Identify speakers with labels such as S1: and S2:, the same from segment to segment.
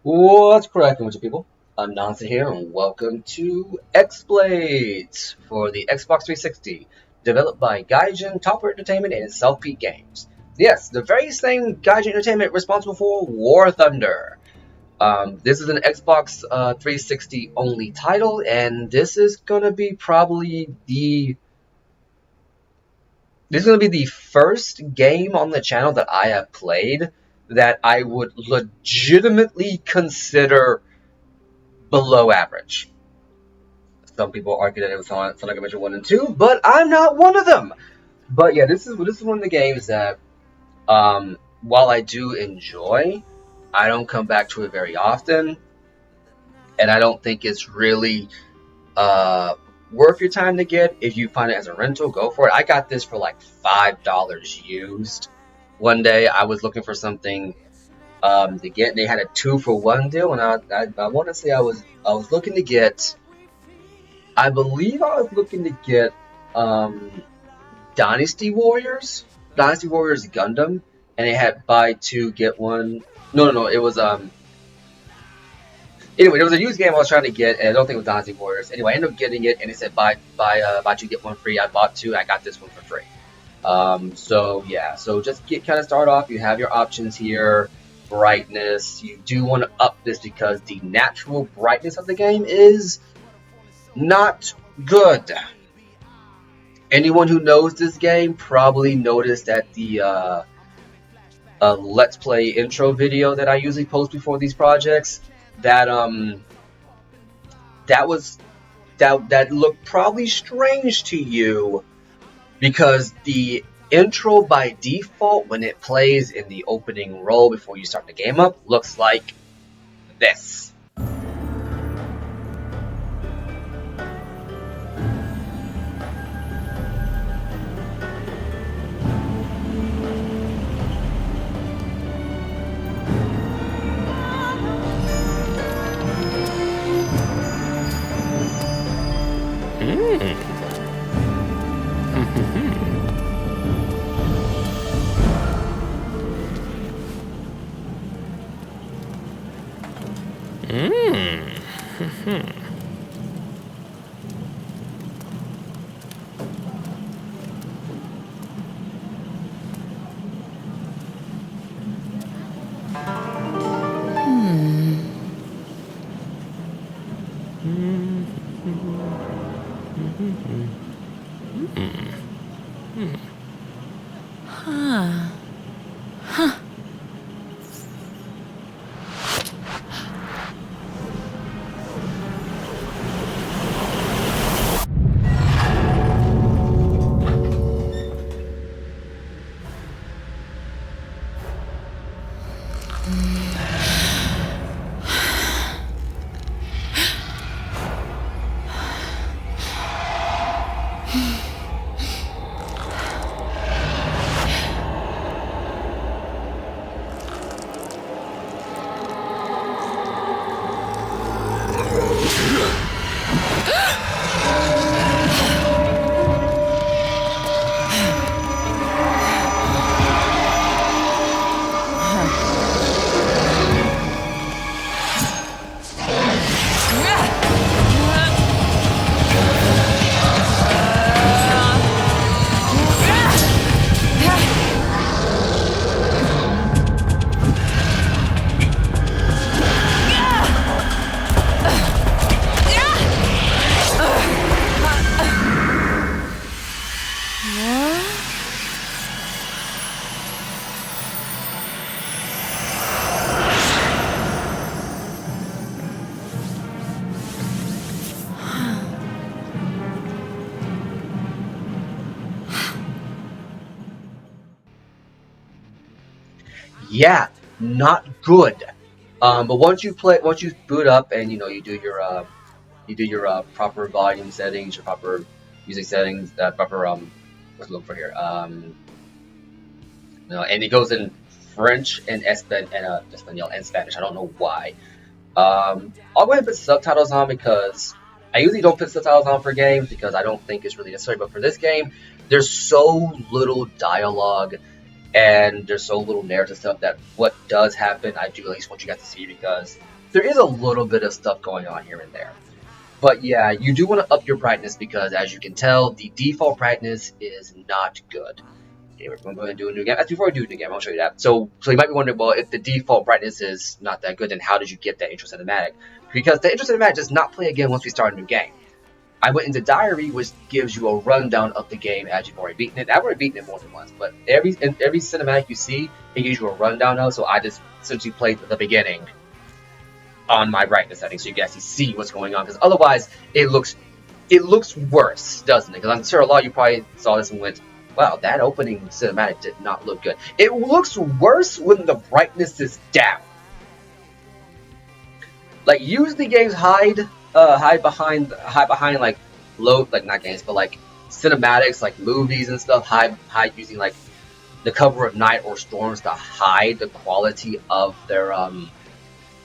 S1: What's cracking with you people? I'm Nancy here, and welcome to X-Blades for the Xbox 360, developed by Gaijin Topper Entertainment and Selfie Games. Yes, the very same Gaijin Entertainment responsible for War Thunder. This is an Xbox 360 only title, and this is gonna be the first game on the channel that I have played that I would legitimately consider below average. Some people argue that it was Sonic Adventure 1 and 2, but I'm not one of them. But yeah, this is one of the games that, while I do enjoy, I don't come back to it very often, and I don't think it's really uh, worth your time to get. If you find it as a rental, go for it. I got this for like $5 used. One day I was looking for something to get. They had a 2-for-1 deal, and I want to say I was looking to get. I believe I was looking to get um, Dynasty Warriors Gundam, and it had buy two get one. No. It was anyway. It was a used game I was trying to get, and I don't think it was Dynasty Warriors. Anyway, I ended up getting it, and it said buy two get one free. I bought two. I got this one for free. So yeah. So just kind of start off. You have your options here. Brightness. You do want to up this because the natural brightness of the game is not good. Anyone who knows this game probably noticed that the Let's Play intro video that I usually post before these projects, that that was that looked probably strange to you because the intro by default, when it plays in the opening roll before you start the game up, looks like this. Yeah, not good. But once you boot up and you do your proper volume settings, your proper music settings, proper what's it looking for here? And it goes in French and Espanol and Spanish. I don't know why. I'll go ahead and put subtitles on because I usually don't put subtitles on for games because I don't think it's really necessary. But for this game, there's so little dialogue and there's so little narrative stuff that what does happen, I do at least want you guys to see, because there is a little bit of stuff going on here and there. But yeah, you do want to up your brightness because, as you can tell, the default brightness is not good. Okay, we're going to do a new game. Before we do a new game, I'll show you that. So you might be wondering, well, if the default brightness is not that good, then how did you get that intro cinematic? Because the intro cinematic does not play again once we start a new game. I went into Diary, which gives you a rundown of the game as you've already beaten it. I've already beaten it more than once, but every cinematic you see, it gives you a rundown of. So I just essentially played the beginning on my brightness setting, so you can actually see what's going on. Because otherwise, it looks worse, doesn't it? Because I'm sure a lot of you probably saw this and went, "Wow, that opening cinematic did not look good." It looks worse when the brightness is down. Like, usually games hide behind like low, like not games, but like cinematics, like movies and stuff, hide using like the cover of night or storms to hide the quality of their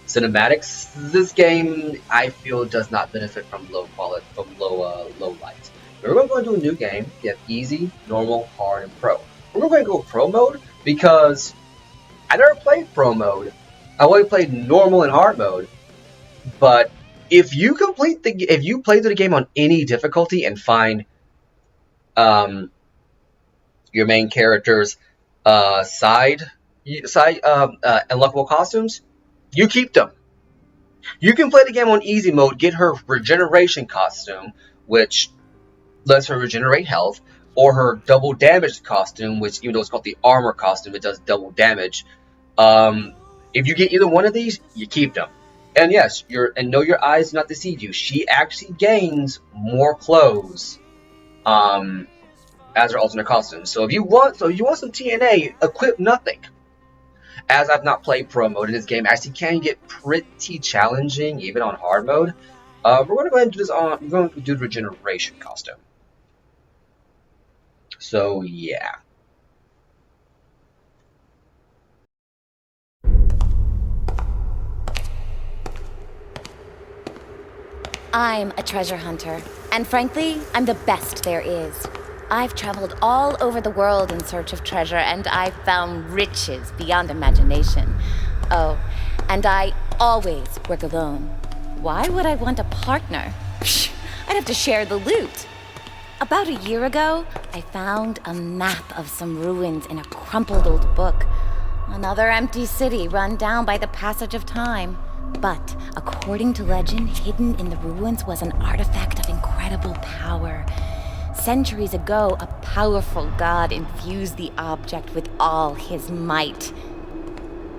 S1: cinematics. This game, I feel, does not benefit from low light. We're going to go into a new game. You have easy, normal, hard, and pro. We're going to go pro mode because I never played pro mode. I only played normal and hard mode. But if you play through the game on any difficulty and find your main character's unlockable costumes, you keep them. You can play the game on easy mode, get her regeneration costume, which lets her regenerate health, or her double damage costume, which, even though it's called the armor costume, it does double damage. If you get either one of these, you keep them. And yes, know your eyes do not deceive you. She actually gains more clothes as her alternate costume. So if you want some TNA, equip nothing. As I've not played pro mode, in this game actually can get pretty challenging, even on hard mode. We're going to go ahead and do this on. We're going to do the regeneration costume. So yeah.
S2: I'm a treasure hunter, and frankly, I'm the best there is. I've traveled all over the world in search of treasure, and I've found riches beyond imagination. Oh, and I always work alone. Why would I want a partner? Psh, I'd have to share the loot. About a year ago, I found a map of some ruins in a crumpled old book. Another empty city run down by the passage of time. But, according to legend, hidden in the ruins was an artifact of incredible power. Centuries ago, a powerful god infused the object with all his might.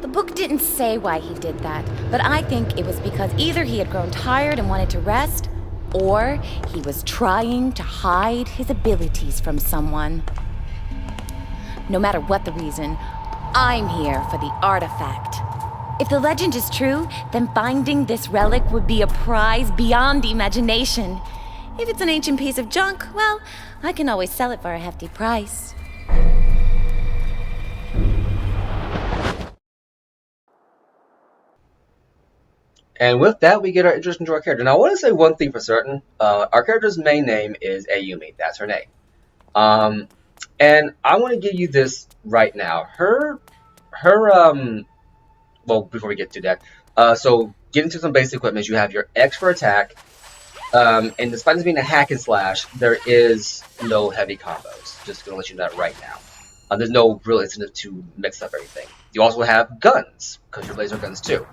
S2: The book didn't say why he did that, but I think it was because either he had grown tired and wanted to rest, or he was trying to hide his abilities from someone. No matter what the reason, I'm here for the artifact. If the legend is true, then finding this relic would be a prize beyond imagination. If it's an ancient piece of junk, well, I can always sell it for a hefty price.
S1: And with that, we get our interest into our character. Now, I want to say one thing for certain. Our character's main name is Ayumi. That's her name. And I want to give you this right now. Well, before we get to that, so get into some basic equipment. You have your X for attack, and despite this being a hack and slash, there is no heavy combos. Just gonna let you know that right now. There's no real incentive to mix up everything. You also have guns, because your laser guns too.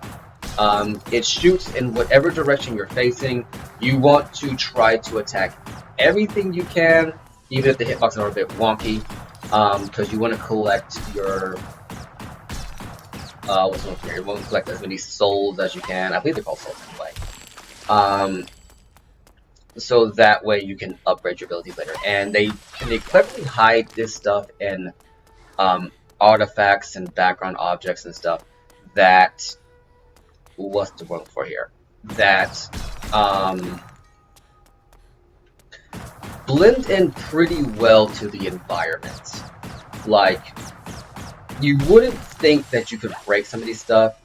S1: It shoots in whatever direction you're facing. You want to try to attack everything you can, even if the hitboxes are a bit wonky, because you want to collect your you want to collect as many souls as you can. I believe they're called souls anyway. So that way you can upgrade your abilities later. And they cleverly hide this stuff in artifacts and background objects and stuff that, what's the word for here? That blend in pretty well to the environment. Like, you wouldn't think that you could break some of these stuff,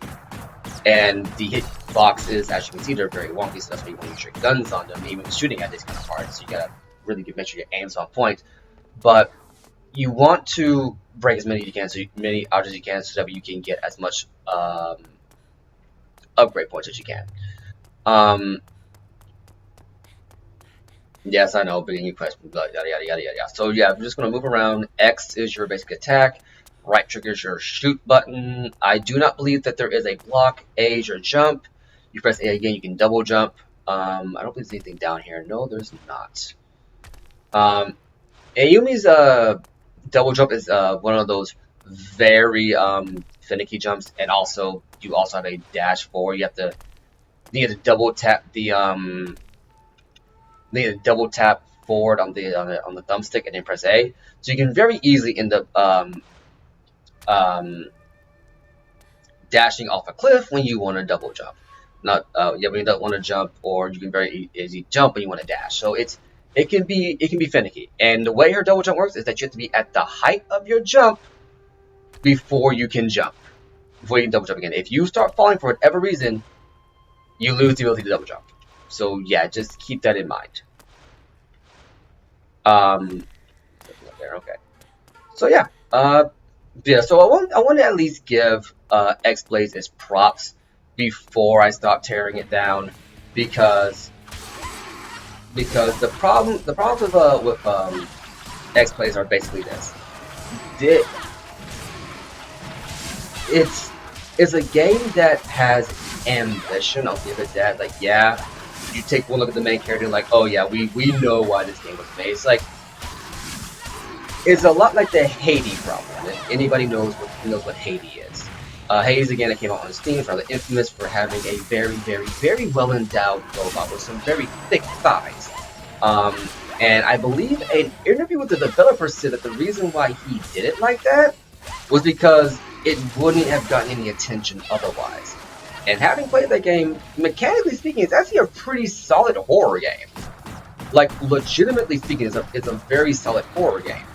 S1: and the hitboxes, as you can see, they're very wonky, so that's why you want to use your guns on them. Even shooting at this kind of hard, so you gotta really make sure your aim's on point. But you want to break as many many objects as you can, so that you can get as much upgrade points as you can. Um, yes, I know, beginning question, yada yada yada yada yada. So yeah, I'm just gonna move around. X is your basic attack. Right trigger is your shoot button. I do not believe that there is a block. A is your jump. You press A again, you can double jump. I don't believe there's anything down here. No, there's not. Ayumi's double jump is one of those very finicky jumps, and also you also have a dash forward. You have to double tap forward on the thumbstick and then press A. So you can very easily end up um, dashing off a cliff when you want to double jump. Not yeah, when you don't want to jump, or you can very easily jump when you want to dash. So it can be finicky. And the way her double jump works is that you have to be at the height of your jump before you can jump. Before you can double jump again. If you start falling for whatever reason, you lose the ability to double jump. So yeah, just keep that in mind. There, okay. So yeah, yeah. So I want to at least give X Blaze its props before I stop tearing it down, because the problems with X Blaze are basically this. It's a game that has ambition. I'll give it that. Like, yeah, you take one look at the main character, like, oh yeah, we know why this game was made. It's a lot like the Hades problem. If anybody knows what Hades is. Hades, again, it came out on Steam. It's rather infamous for having a very, very, very well endowed robot with some very thick thighs. And I believe an interview with the developer said that the reason why he did it like that was because it wouldn't have gotten any attention otherwise. And having played that game, mechanically speaking, it's actually a pretty solid horror game. Like, legitimately speaking, it's a very solid horror game.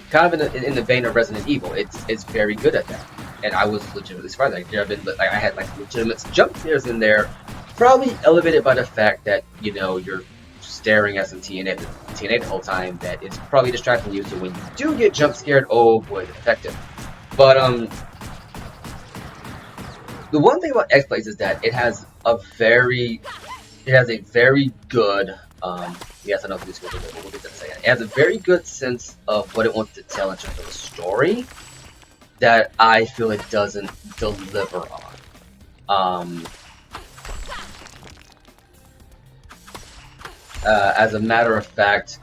S1: Kind of in the vein of Resident Evil. It's very good at that, and I was legitimately surprised. I had like legitimate jump scares in there, probably elevated by the fact that you're staring at some TNA the whole time. That is probably distracting you. So when you do get jump scared, oh boy, it's effective. But the one thing about X Blaze is that it has a very good yes, I know this will we'll get to that in a second. It has a very good sense of what it wants to tell in terms of a story that I feel it doesn't deliver on. As a matter of fact,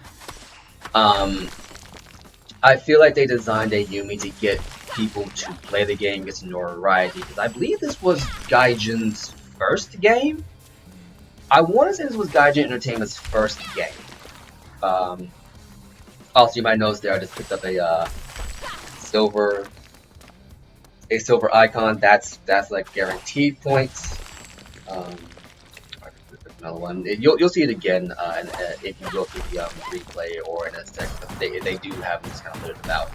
S1: I feel like they designed Ayumi to get people to play the game, get some notoriety, because I believe this was Gaijin's first game. I want to say this was Gaijin Entertainment's first game. Also, you might notice there I just picked up a silver icon. That's like guaranteed points. Another one. You'll see it again if you go through the replay or in a second. They do have this kind of littered about.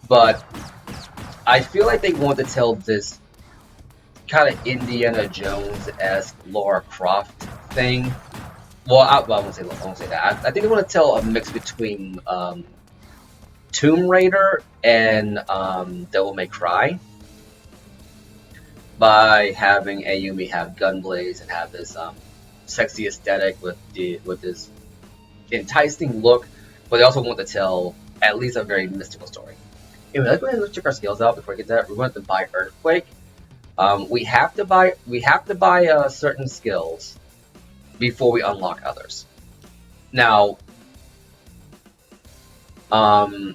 S1: But I feel like they want to tell this kind of Indiana Jones-esque Lara Croft thing. Well, I won't say that. I think they want to tell a mix between Tomb Raider and Devil May Cry by having Ayumi have Gunblaze and have this sexy aesthetic with this enticing look, but they also want to tell at least a very mystical story. Anyway, let's go ahead and check our skills out before we get that. We're going to buy Earthquake. We have to buy certain skills before we unlock others. Now, and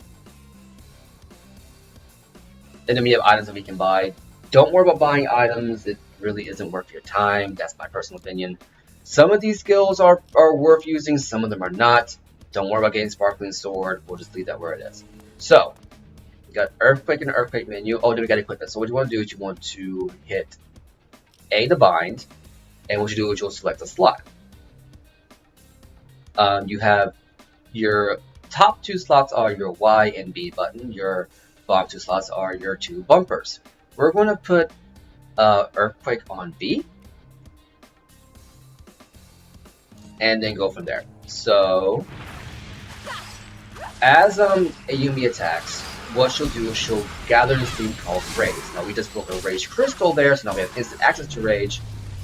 S1: then we have items that we can buy. Don't worry about buying items; it really isn't worth your time. That's my personal opinion. Some of these skills are worth using, some of them are not. Don't worry about getting Sparkling Sword. We'll just leave that where it is. So, we got Earthquake and Earthquake menu. Oh, then we got equipment. So what you want to do is you want to hit A to bind, and what you do is you'll select a slot. You have your top two slots are your Y and B button. Your bottom two slots are your two bumpers. We're going to put Earthquake on B, and then go from there. So, as Ayumi attacks, what she'll do is she'll gather this thing called Rage. Now we just built a Rage Crystal there, so now we have instant access to Rage.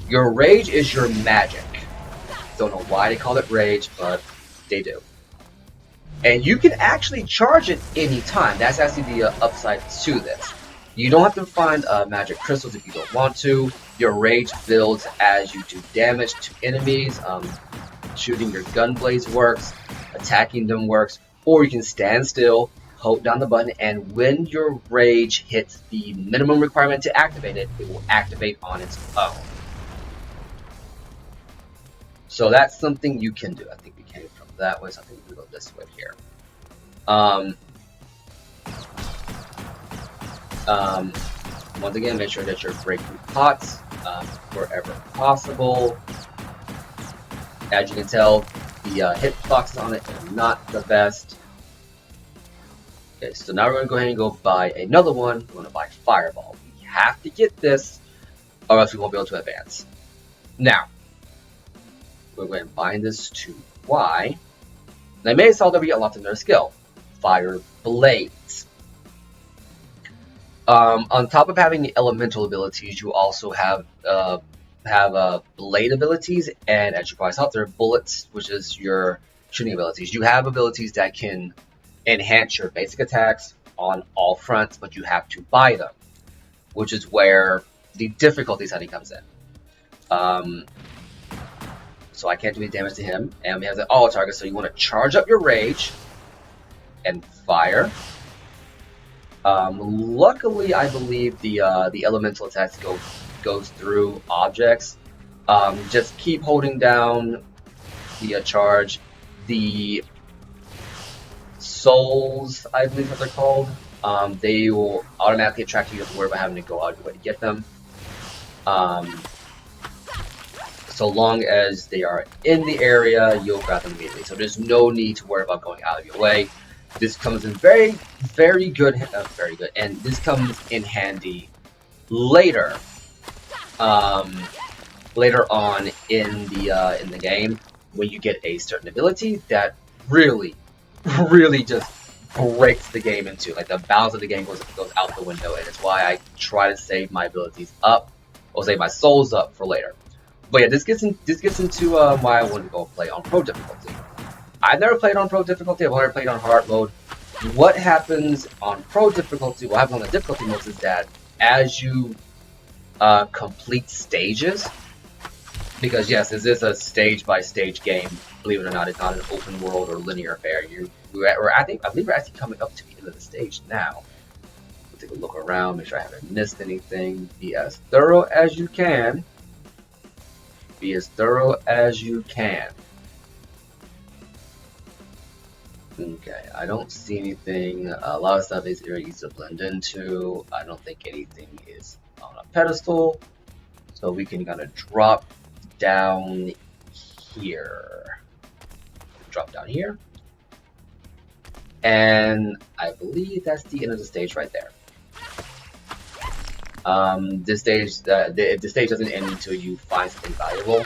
S1: Your Rage is your magic. Don't know why they call it Rage, but they do. And you can actually charge it anytime. That's actually the upside to this. You don't have to find magic crystals if you don't want to. Your Rage builds as you do damage to enemies. Shooting your gun blades works. Attacking them works. Or you can stand still, hold down the button, and when your Rage hits the minimum requirement to activate it, it will activate on its own. So that's something you can do. I think we came from that way, so I think we can go this way here. Once again, make sure that you're breaking pots wherever possible. As you can tell, the hitbox on it is not the best. Okay, so now we're going to go ahead and go buy another one. We're going to buy Fireball. We have to get this, or else we won't be able to advance. Now, we're going to bind this to Y. Now, you may have saw that we unlocked another skill, Fire Blades. On top of having elemental abilities, you also have blade abilities, and as you probably saw, there are bullets, which is your shooting abilities. You have abilities that can enhance your basic attacks on all fronts, but you have to buy them, which is where the difficulty setting comes in. So I can't do any damage to him, and we have the auto target, so you want to charge up your Rage and fire. Luckily, I believe the elemental attacks goes through objects. Just keep holding down the charge. The souls, I believe what they're called, they will automatically attract you. You don't have to worry about having to go out of your way to get them. So long as they are in the area, you'll grab them immediately. So there's no need to worry about going out of your way. This comes in very good, and this comes in handy later. Later on in the game, when you get a certain ability that really just breaks the game into, like, the balance of the game goes out the window, and it's why I try to save my abilities up, or save my souls up for later. But yeah, this gets into why I want to go play on pro difficulty. I've never played on pro difficulty. I've only played on hard mode. What happens on pro difficulty? What happens on the difficulty modes is that as you complete stages, because yes, this is a stage-by-stage game. Believe it or not, it's not an open world or linear affair. I believe we're actually coming up to the end of the stage now. We'll take a look around, make sure I haven't missed anything. Be as thorough as you can. Be as thorough as you can. Okay, I don't see anything. A lot of stuff is very easy to blend into. I don't think anything is on a pedestal. So we can kind of drop down here. Drop down here. And I believe that's the end of the stage right there. This stage, the stage doesn't end until you find something valuable.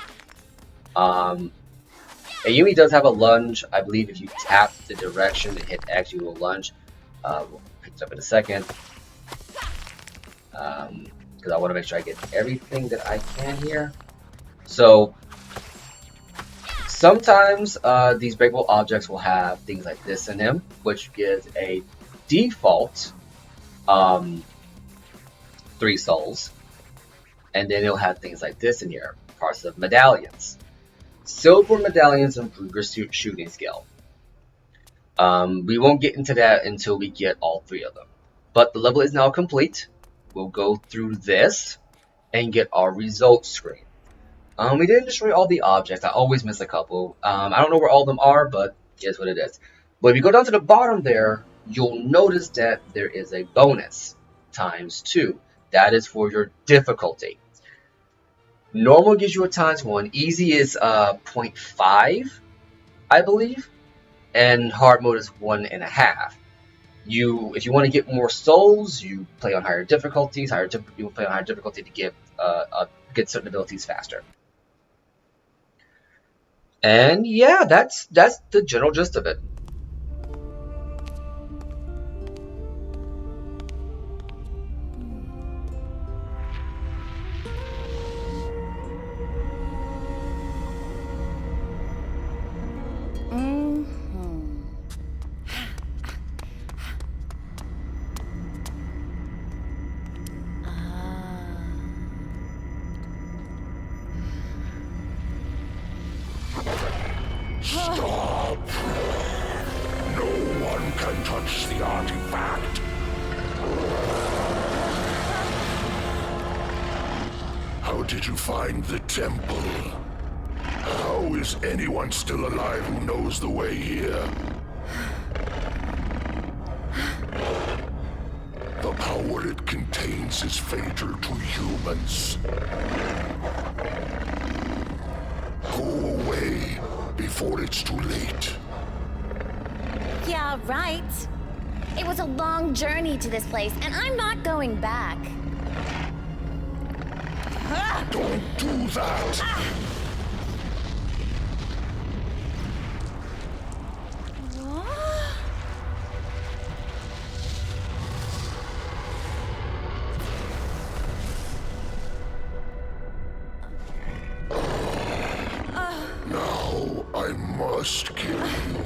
S1: Ayumi does have a lunge. I believe if you tap the direction and hit X, you will lunge. We'll pick it up in a second. Because I want to make sure I get everything that I can here. So, sometimes these breakable objects will have things like this in them, which gives a default 3 souls. And then it'll have things like this in here, parts of medallions. Silver medallions improve your shooting skill. We won't get into that until we get all 3 of them. But the level is now complete. We'll go through this and get our results screen. We didn't destroy all the objects. I always miss a couple. I don't know where all of them are, but here's what it is. But if you go down to the bottom there, you'll notice that there is a bonus, ×2. That is for your difficulty. Normal gives you a ×1. Easy is 0.5, I believe. And hard mode is 1.5. If you want to get more souls, you play on higher difficulties. You play on higher difficulty to get certain abilities faster. And yeah, that's the general gist of it.
S3: Stop! No one can touch the artifact. How did you find the temple? How is anyone still alive who knows the way here? The power it contains is fatal to humans. Go away before it's too late.
S2: Yeah, right. It was a long journey to this place, and I'm not going back.
S3: Don't do that! Now I must kill you.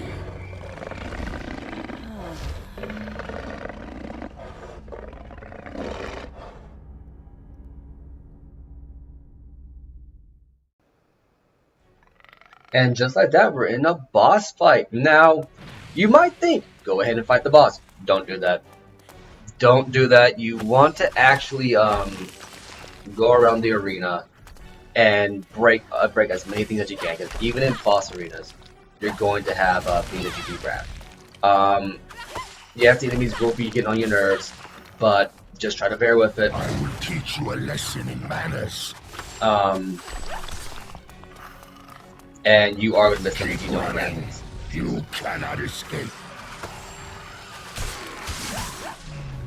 S1: And just like that, we're in a boss fight. Now, you might think, go ahead and fight the boss. Don't do that. Don't do that. You want to actually go around the arena and break as many things as you can. Because even in boss arenas, you're going to have things that you can grab. Yes, the enemies will be getting on your nerves, but just try to bear with it.
S3: I will teach you a lesson in manners.
S1: And you are going to miss them if you don't grab these.
S3: You cannot escape.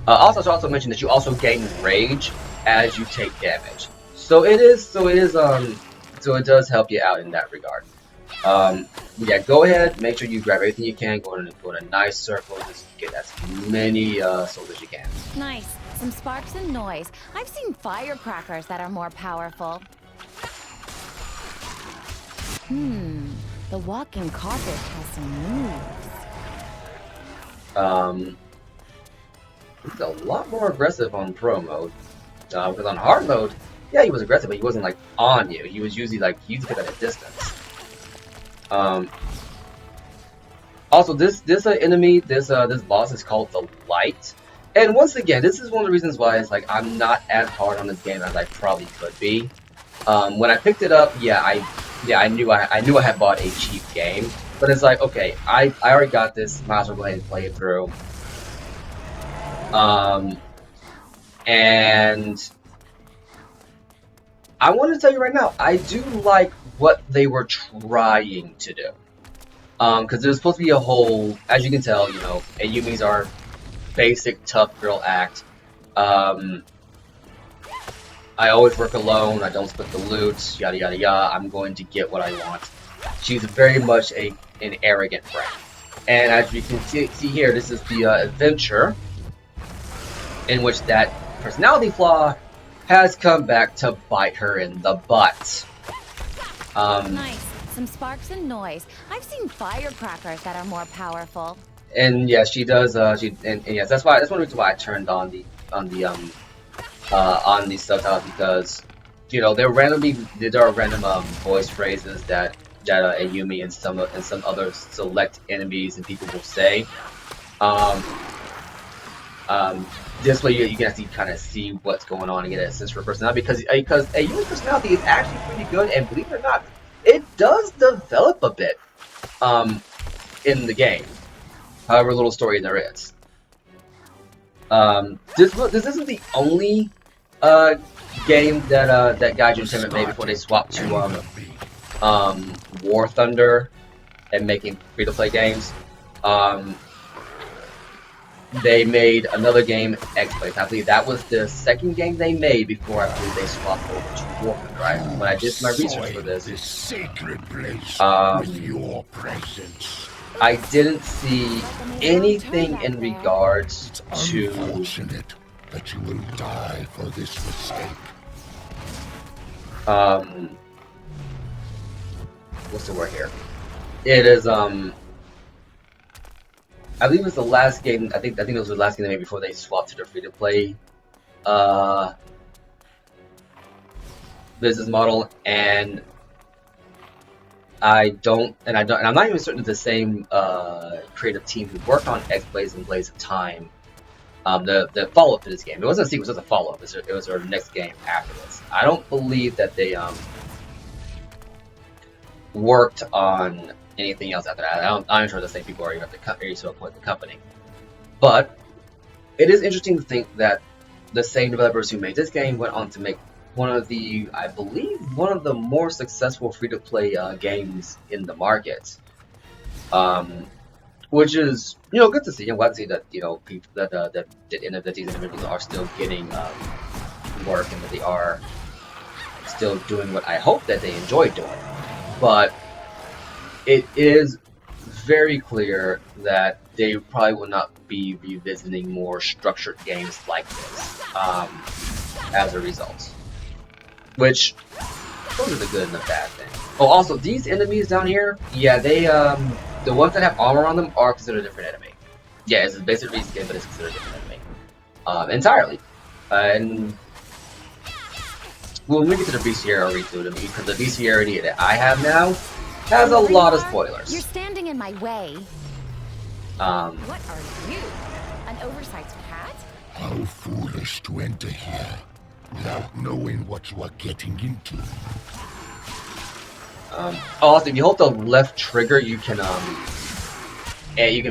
S1: Also, I should also mention that you also gain rage as you take damage. So it does help you out in that regard. Yeah, go ahead, make sure you grab everything you can, go in a nice circle, just get as many souls as you can.
S2: Nice. Some sparks and noise. I've seen firecrackers that are more powerful. The walking carpet has some moves.
S1: He's a lot more aggressive on pro mode. Because on hard mode, yeah, he was aggressive, but he wasn't like on you. He was usually like he used to get at a distance. Also, this enemy, this boss is called the Light, and once again, this is one of the reasons why it's like I'm not as hard on this game as I probably could be. When I picked it up, I knew I had bought a cheap game, but it's like, okay, I already got this, might as well go ahead and play it through. And I want to tell you right now, I do like what they were trying to do. Because there's supposed to be a whole, as you can tell, you know, Ayumi's our basic tough girl act. I always work alone, I don't split the loot, yada yada yada, I'm going to get what I want. She's very much an arrogant friend. And as you can see here, this is the adventure in which that personality flaw has come back to bite her in the butt.
S2: Nice. Some sparks and noise. I've seen firecrackers that are more powerful.
S1: And yes, she does. And yes, that's one reason why I turned on the subtitles, because you know there are random voice phrases that Ayumi and some other select enemies and people will say. This way you can actually kind of see what's going on and get a sense for personality, because Ayumi's personality is actually pretty good, and believe it or not, it does develop a bit in the game, however little story there is. This isn't the only game that Gaijin Entertainment made before they swapped to War Thunder and making free-to-play games. they made another game, X-Blaze. I believe that was the second game they made before I believe they swapped over to Warframe. Right? When I did my research for this,
S3: sacred place
S1: with
S3: your presence.
S1: I didn't see anything in regards to.
S3: Unfortunate that you will die for this mistake.
S1: What's the word here? It is I believe it was the last game. I think it was the last game they made before they swapped to the free to play business model, and I'm not even certain it's the same creative team who worked on X-Blaze and Blaze of Time. The follow-up to this game. It wasn't a sequel, it was a follow-up. It was their next game after this. I don't believe that they worked on anything else after that. I'm sure the same people are even at the company. But it is interesting to think that the same developers who made this game went on to make I believe one of the more successful free-to-play games in the market. Which is, good to see. I'm glad to see that, people that these individuals are still getting work and that they are still doing what I hope that they enjoy doing. But it is very clear that they probably will not be revisiting more structured games like this as a result. Which, those are the good and the bad thing. Oh, also, these enemies down here, yeah, they, the ones that have armor on them are considered a different enemy. Yeah, it's a basic reskin, but it's considered a different enemy. Entirely. And when we get to the bestiary, I'll read through them, because the bestiarity that I have now has a lot of spoilers.
S2: You're standing in my way. What are you? An oversized cat?
S3: How foolish to enter here without knowing what you are getting into.
S1: Also, if you hold the left trigger, you can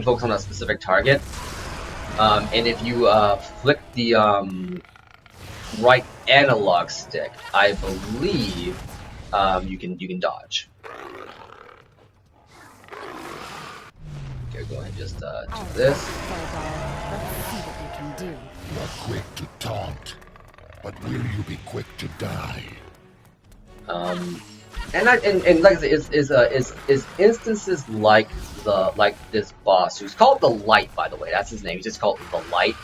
S1: focus on a specific target. And if you flick the right analog stick, I believe you can dodge. Okay, go ahead and just do this.
S2: Let's see what you can do.
S3: You are quick to taunt, but will you be quick to die?
S1: And like I said, is instances like this boss, who's called the Light, by the way. That's his name. He's just called the Light.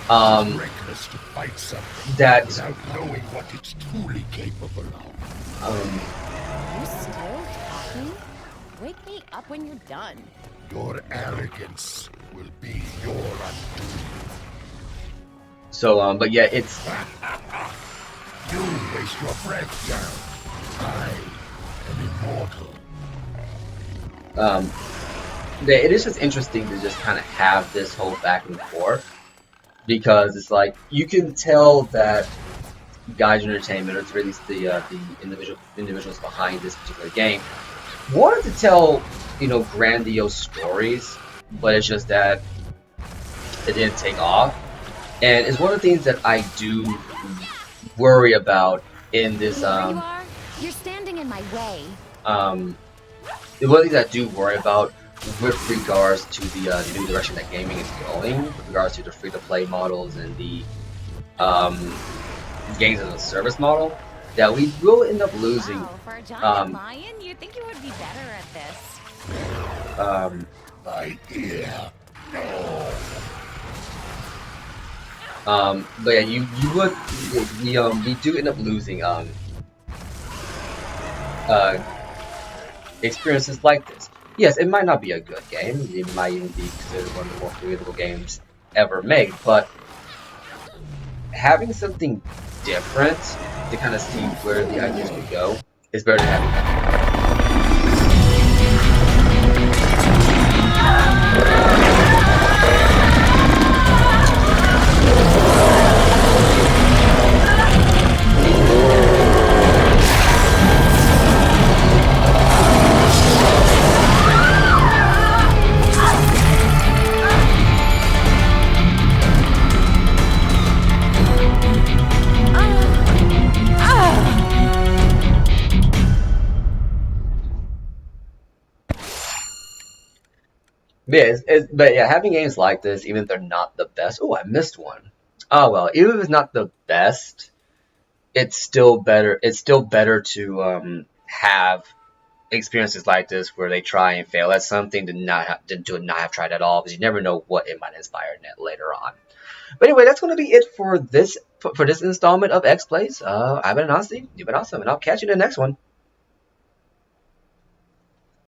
S3: Reckless to fight something
S1: that
S3: without knowing what it's truly capable of.
S2: You still talking? Wake me up when you're done.
S3: Your arrogance will be your undoing.
S1: So, but yeah, it's.
S3: You waste your breath, Geralt. I am immortal.
S1: It is just interesting to just kind of have this whole back and forth, because it's like you can tell that Gaijin Entertainment, or at least the individuals behind this particular game, wanted to tell grandiose stories, but it's just that it didn't take off. And it's one of the things that I do worry about in this.
S2: There you are. You're standing in my way.
S1: One of the things I do worry about with regards to the new direction that gaming is going, with regards to the free-to-play models and the games as a service model, that we will end up losing.
S2: Wow, for a giant lion, you'd think you would be better at this.
S3: My ear.
S1: But yeah, we do end up losing experiences like this. Yes, it might not be a good game. It might even be considered one of the more forgettable games ever made. But having something different to kind of see where the ideas could go is better than having nothing. But yeah, having games like this, even if they're not the best. Oh, I missed one. Oh well, even if it's not the best, it's still better. It's still better to have experiences like this where they try and fail at something to not have tried at all, because you never know what it might inspire later on. But anyway, that's going to be it for this installment of X Plays. I've been Austin, you've been awesome, and I'll catch you in the next one.